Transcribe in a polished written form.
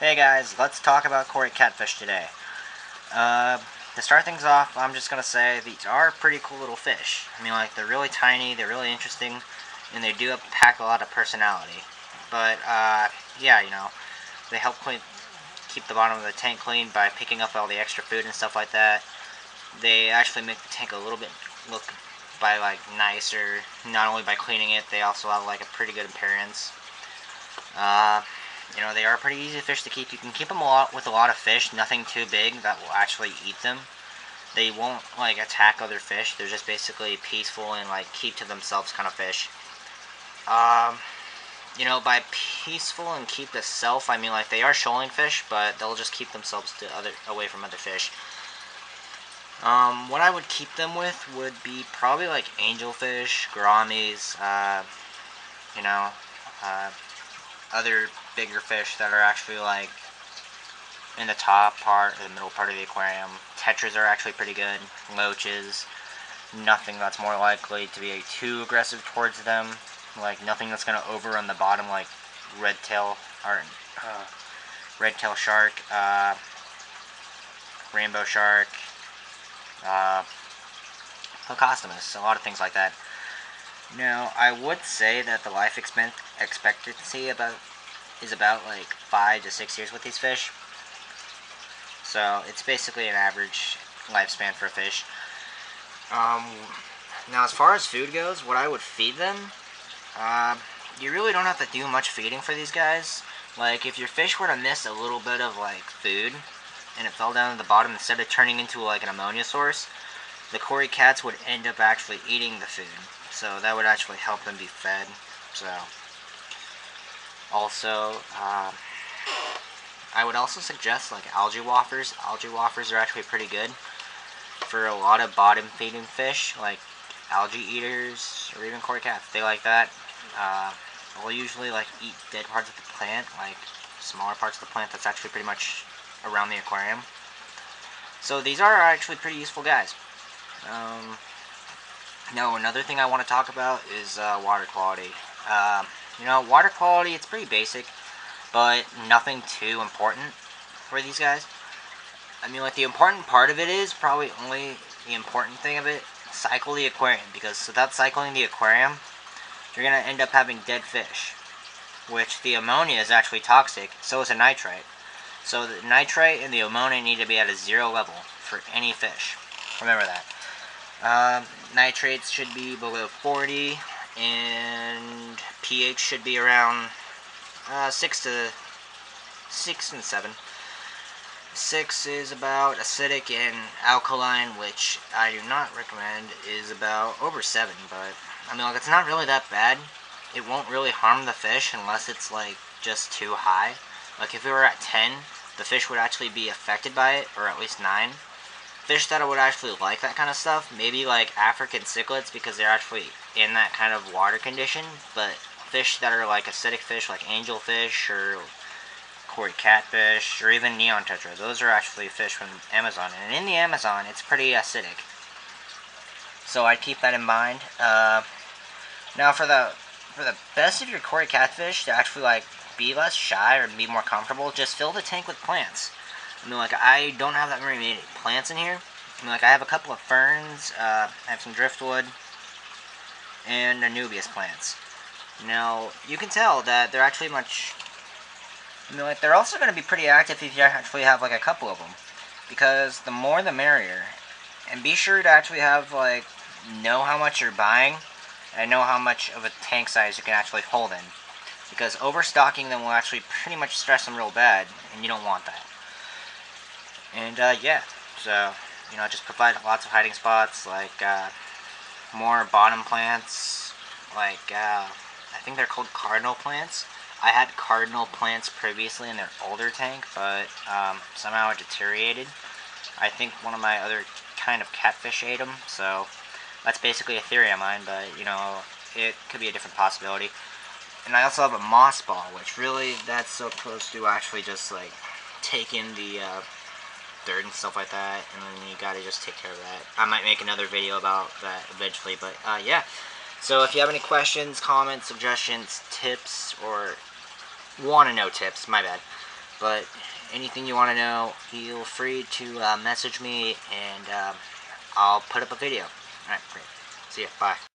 Hey guys, let's talk about Cory catfish today. To start things off, I'm just gonna say these are pretty cool little fish. I mean, like, they're really tiny, they're really interesting, and they do pack a lot of personality. But yeah, they help keep the bottom of the tank clean by picking up all the extra food and stuff like that. They actually make the tank a little bit look by nicer. Not only by cleaning it, they also have like a pretty good appearance. Uh, they are pretty easy fish to keep. You can keep them with a lot of fish, nothing too big that will actually eat them. They won't attack other fish. They're just basically peaceful and keep to themselves kind of fish. Um, by peaceful and keep to self, I mean they are shoaling fish, but they'll just keep themselves away from other fish. What I would keep them with would be probably angelfish, gouramis, you know, uh, other bigger fish that are actually in the top part or the middle part of the aquarium. Tetras are actually pretty good. Loaches, nothing that's more likely to be too aggressive towards them. Nothing that's going to overrun the bottom, like red tail or red tail shark, rainbow shark, uh, Hocostomus, a lot of things like that. Now, I would say that the life expectancy is about 5 to 6 years with these fish. So it's basically an average lifespan for a fish. Now, as far as food goes, what I would feed them, you really don't have to do much feeding for these guys. If your fish were to miss a little bit of food and it fell down to the bottom, instead of turning into an ammonia source, the Cory cats would end up actually eating the food. So that would actually help them be fed. So also, I would also suggest algae wafers. Algae wafers are actually pretty good for a lot of bottom feeding fish, like algae eaters or even Cory cats. They like that. They'll usually eat dead parts of the plant, smaller parts of the plant that's actually pretty much around the aquarium. So these are actually pretty useful guys. Now, another thing I want to talk about is water quality. Water quality, it's pretty basic, but nothing too important for these guys. I mean, the important part of it is probably only the important thing of it, cycle the aquarium, because without cycling the aquarium, you're going to end up having dead fish, which the ammonia is actually toxic, so is a nitrite. So the nitrite and the ammonia need to be at a 0 level for any fish. Remember that. Nitrates should be below 40, and pH should be around 6 and 7. 6 is about acidic, and alkaline, which I do not recommend, is about over 7. But I mean, it's not really that bad. It won't really harm the fish unless it's just too high. If it were at 10, the fish would actually be affected by it, or at least 9. Fish that would actually like that kind of stuff, maybe African cichlids, because they're actually in that kind of water condition. But fish that are acidic fish, like angelfish or Cory catfish or even neon tetra, those are actually fish from the Amazon, and in the Amazon it's pretty acidic. So I'd keep that in mind. Now for the best of your Cory catfish to actually be less shy or be more comfortable, just fill the tank with plants. I mean, I don't have that many plants in here. I mean, I have a couple of ferns, I have some driftwood, and Anubias plants. Now, you can tell that they're actually they're also going to be pretty active if you actually have a couple of them, because the more the merrier. And be sure to actually have know how much you're buying and know how much of a tank size you can actually hold in, because overstocking them will actually pretty much stress them real bad, and you don't want that. And yeah, so just provide lots of hiding spots, more bottom plants, I think they're called cardinal plants. I had cardinal plants previously in their older tank, but somehow it deteriorated. I think one of my other kind of catfish ate them, so that's basically a theory of mine, but it could be a different possibility. And I also have a moss ball, which really that's supposed to actually just take in the dirt and stuff like that, and then you gotta just take care of that. I might make another video about that eventually, but yeah. So if you have any questions, comments, suggestions, tips, or want to know tips, my bad, But anything you want to know, feel free to message me, and I'll put up a video. Alright, great. See ya. Bye.